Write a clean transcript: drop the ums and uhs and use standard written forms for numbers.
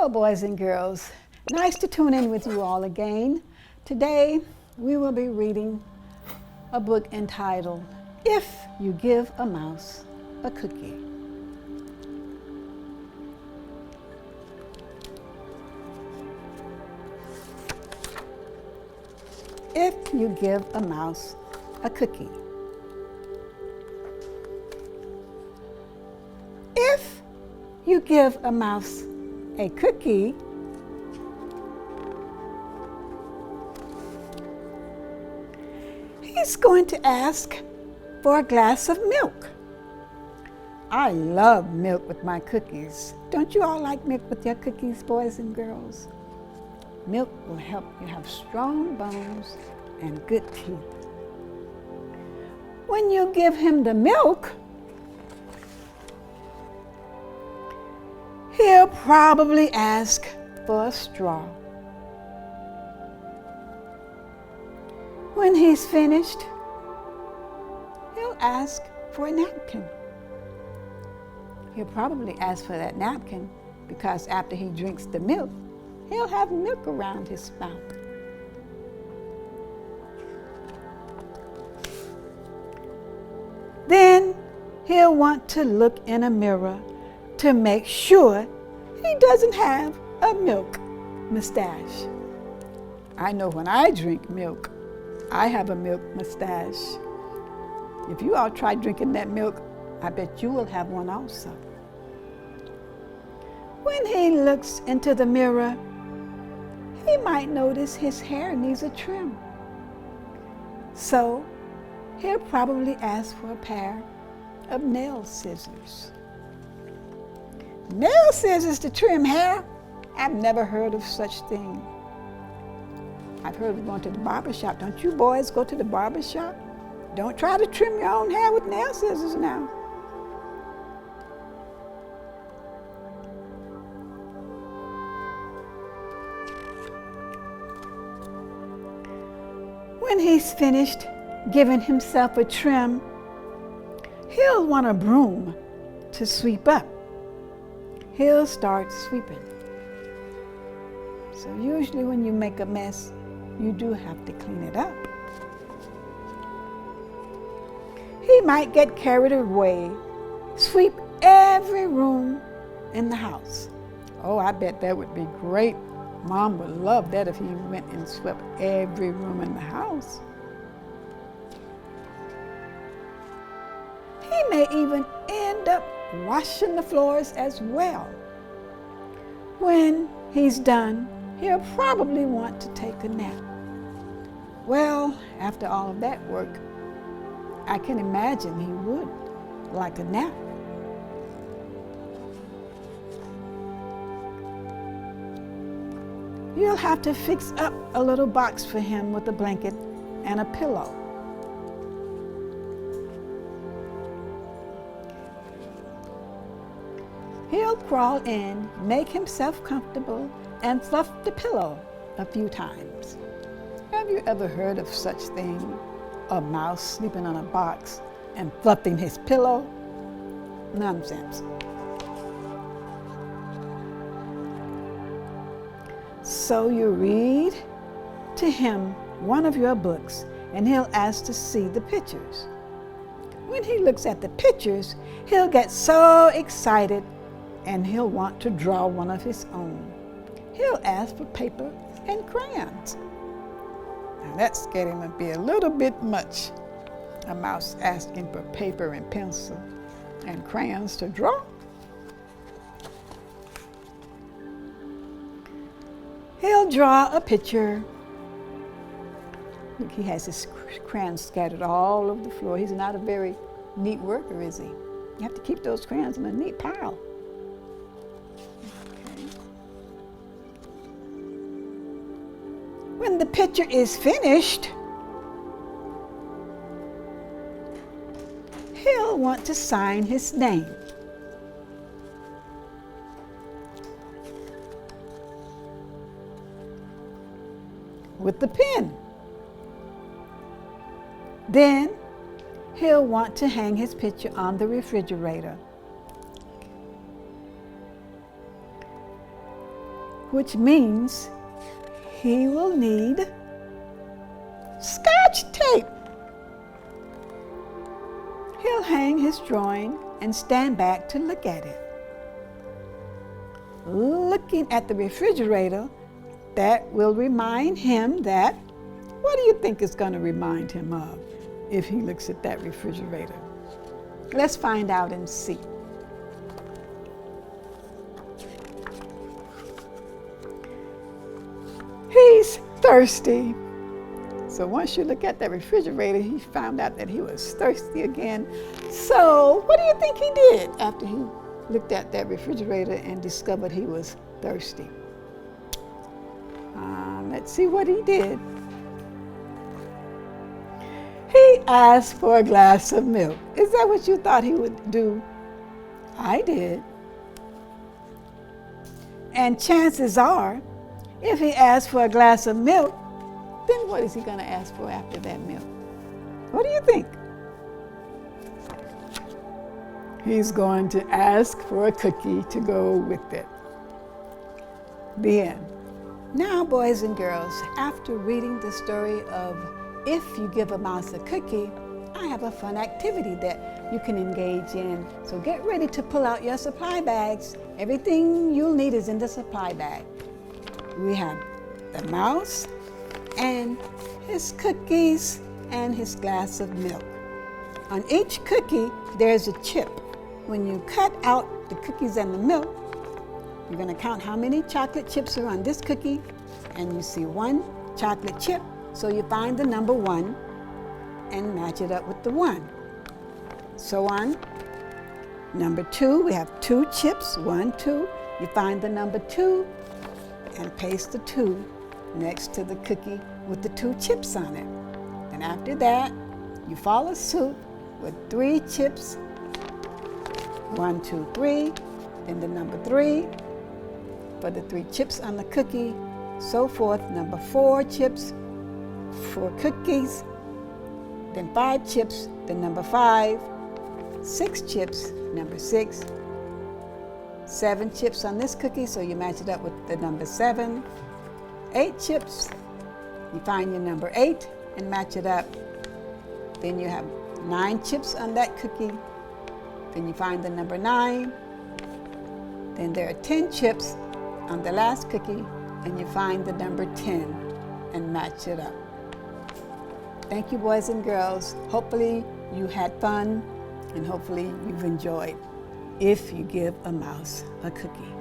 Hello, boys and girls. Nice to tune in with you all again. Today, we will be reading a book entitled, If You Give a Mouse a Cookie. If you give a mouse a cookie. If you give a mouse a cookie, he's going to ask for a glass of milk. I love milk with my cookies. Don't you all like milk with your cookies, boys and girls? Milk will help you have strong bones and good teeth. When you give him the milk, he'll probably ask for a straw. When he's finished, he'll ask for a napkin. He'll probably ask for that napkin because after he drinks the milk, he'll have milk around his mouth. Then he'll want to look in a mirror to make sure he doesn't have a milk mustache. I know when I drink milk, I have a milk mustache. If you all try drinking that milk, I bet you will have one also. When he looks into the mirror, he might notice his hair needs a trim. So he'll probably ask for a pair of nail scissors. Nail scissors to trim hair? I've never heard of such thing. I've heard of going to the barber shop. Don't you boys go to the barber shop? Don't try to trim your own hair with nail scissors now. When he's finished giving himself a trim, he'll want a broom to sweep up. He'll start sweeping. So usually when you make a mess, you do have to clean it up. He might get carried away, sweep every room in the house. Oh, I bet that would be great. Mom would love that if he went and swept every room in the house. He may even end up washing the floors as well. When he's done, he'll probably want to take a nap. Well, after all of that work, I can imagine he would like a nap. You'll have to fix up a little box for him with a blanket and a pillow. He'll crawl in, make himself comfortable, and fluff the pillow a few times. Have you ever heard of such thing? A mouse sleeping on a box and fluffing his pillow? Nonsense. So you read to him one of your books, and he'll ask to see the pictures. When he looks at the pictures, he'll get so excited and he'll want to draw one of his own. He'll ask for paper and crayons. Now that's getting to be a little bit much. A mouse asking for paper and pencil and crayons to draw. He'll draw a picture. Look, he has his crayons scattered all over the floor. He's not a very neat worker, is he? You have to keep those crayons in a neat pile. Okay. When the picture is finished, he'll want to sign his name. With the pen. Then he'll want to hang his picture on the refrigerator. which means he will need Scotch tape. He'll hang his drawing and stand back to look at it. Looking at the refrigerator, that will remind him that, what do you think it's going to remind him of if he looks at that refrigerator? Let's find out and see. He's thirsty. So once you look at that refrigerator, he found out that he was thirsty again. So what do you think he did after he looked at that refrigerator and discovered he was thirsty? Let's see what he did. He asked for a glass of milk. Is that what you thought he would do? I did. And chances are, if he asked for a glass of milk, then what is he going to ask for after that milk? What do you think? He's going to ask for a cookie to go with it. The end. Now, boys and girls, after reading the story of If You Give a Mouse a Cookie, I have a fun activity that you can engage in. So get ready to pull out your supply bags. Everything you'll need is in the supply bag. We have the mouse and his cookies and his glass of milk. On each cookie, there's a chip. When you cut out the cookies and the milk, you're going to count how many chocolate chips are on this cookie, and you see one chocolate chip, so you find the number 1 and match it up with the 1. So on number 2, we have 2 chips, 1, 2. You find the number 2 and paste the 2 next to the cookie with the 2 chips on it. And after that, you follow suit with 3 chips, 1, 2, 3, then the number 3 for the 3 chips on the cookie, so forth. Number 4 chips, 4 cookies, then 5 chips, then number 5, 6 chips, number 6, 7 chips on this cookie, so you match it up with the number 7, 8 chips, you find your number 8 and match it up. Then you have 9 chips on that cookie, then you find the number 9, then there are 10 chips on the last cookie, and you find the number 10 and match it up. Thank you, boys and girls. Hopefully you had fun, and hopefully you've enjoyed If You Give a Mouse a Cookie.